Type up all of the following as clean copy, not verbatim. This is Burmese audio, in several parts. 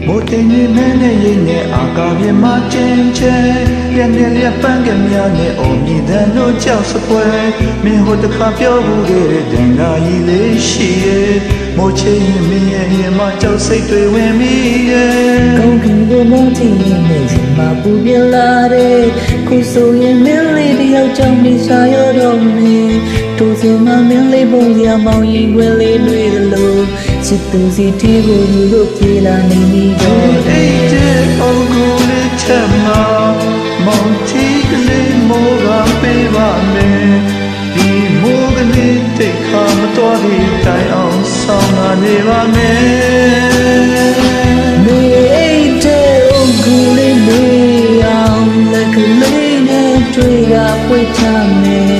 မိုးတိမ်နေမဲနဲ့ရိတ်နဲ့အာကာပြင်းမှာချင်းချဲပြန်နေလျက်ပန်းကများနဲ့အော်မြည်တဲ့တို့ကြောက်စပွဲမင်းဟိုတခါပြောဘူးခဲ့တဲ့တန်ခါကြီးလေးရှိရဲ့မိုးချိမ်မင်းရဲ့ရင်မကြောက်စိတ်တွေဝင်မိရဲ့ကောင်းကင်ကိုမိုးတိမ်နေချိန်မှာပူပြလာတဲ့ခုဆိုရင်မင်းလေးတယောက်ကြောင့်နေရှာရတော့မင်းတို့စမမင်းလေးပုံစံမောင်ရင်ွယ်လေးတွေ့တယ်လို့ချစ်သူစီတီကိုယူလို့ပြေးလာနေပြီတော့အေးတဲ့အော်ကိုလေးချက်မှာမောင်တီကလေးမိုးကပေးပါမယ်ဒီမိုးကလေးတိတ်ခါမတော်တဲ့တိုင်အောင်ဆောင်နေပါမယ်မေးတဲ့အော်ကိုလေးမေးအောင်လက်ကလေးနဲ့တွေ့ရပွေ့ချမယ်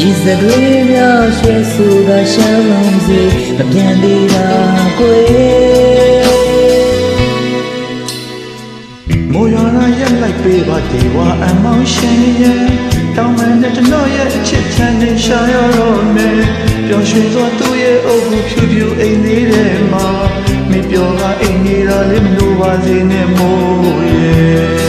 ဤစကလေးများရွှဲဆိုကရှမ်းလုံးစီမပြန်သေးတာကိုမိုးရွာလာရက်လိုက်ပေးပါဒီဝါအမောင်ရှင်ရဲ့တောင်းမှန်တဲ့ကျွန်ရဲ့အချစ်ချမ်းနဲ့ရှာရတော့မယ်ပျော်ရွှင်စွာသူ့ရဲ့အုပ်ကိုဖြူဖြူအိမ်လေးထဲမှာမင်းပြောကအိမ်နေတာလေးမလို့ပါစေနဲ့မိုးရဲ့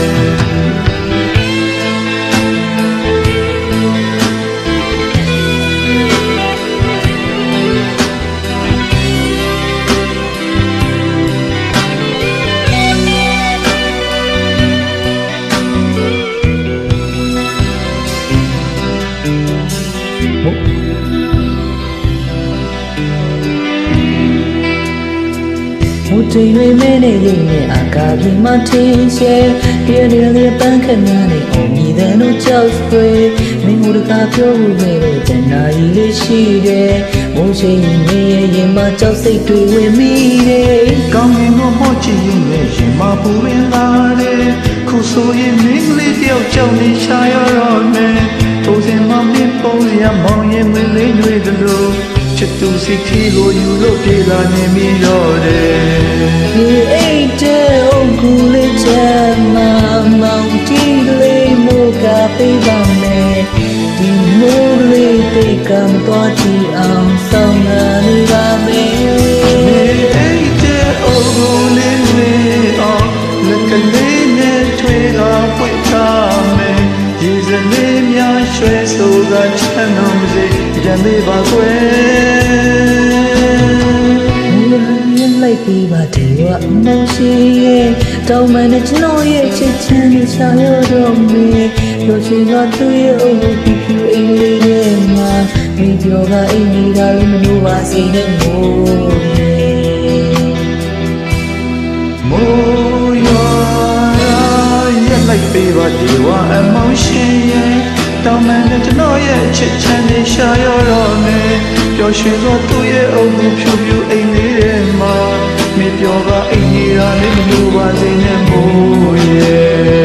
မိုးတိမ်တွေမဲနဲ့ရိတ်နဲ့အာကာပြင်းမှာထင်းရှဲပြင်းနေတဲ့ပန်းခဏနဲ့အော်မြည်တဲ့တို့ကြောက်ဆွေမင်းတို့ကပြောဖို့ပဲတန်နာကြီးလေးရှိတယ်မိုးချိန်နေရင်မှကြောက်စိတ်တွေဝင်မိတယ်ကောင်းကင်ကိုမော့ချင်ရဲ့ရင်မပူရင်းလာတယ်ခုဆိုရင်မင်းလေးတယောက်ကြောင့်နေရှာရတော့မယ်ထိုးစင်မမင်းပုံရမောင်ရင်မလေးတွေသလိုချစ်သူစီခီကိုယူလို့ပြေးလာနေမိတော့တယ်ဒီအိတ်တဲ့အိုကူလေးချက်မှာမောင်တီလေးမိုးကပေးပါမယ်ဒီမိုးလေးတိတ်ကံသွားကြည့်အောင်ဆောင်နေပါမယ်အိတ်တဲ့အိုကူလေးလေးအောင်လက်ကလေးနဲ့ထွေးကပွင့်ထားမယ်ရေစလေးများရွှဲဆိုကချမ်းတော်မစေကြံသေးပါကွယ်လိုက်ပြီးပါဒီဝအမောရှိရဲ့တောင်းမှန်တဲ့ကျွန်တော်ရဲ့ချစ်ချမ်းနဲ့ရှာရတော့မေလို့ချင်တော့သူ့ရဲ့အုပ်ကိုပြပြအိမ်လေးထဲမှာမိပြောကအိမ်နေတာလည်းမလို့ပါစေနဲ့မိုးရွာရက်လိုက်ပေးပါဒီဝအမောရှိရဲ့တောင်းမှန်တဲ့ကျွန်တော်ရဲ့ချစ်ချမ်းနဲ့ရှာရတော့မယ်ပျော်ရွှင်စွာသူ့ရဲ့အုပ်ကိုဖြူဖြူအိမ်လေးထဲမှာမင်းပြောကအိမ်နေတာလေးမလို့ပါစေနဲ့မိုးရဲ့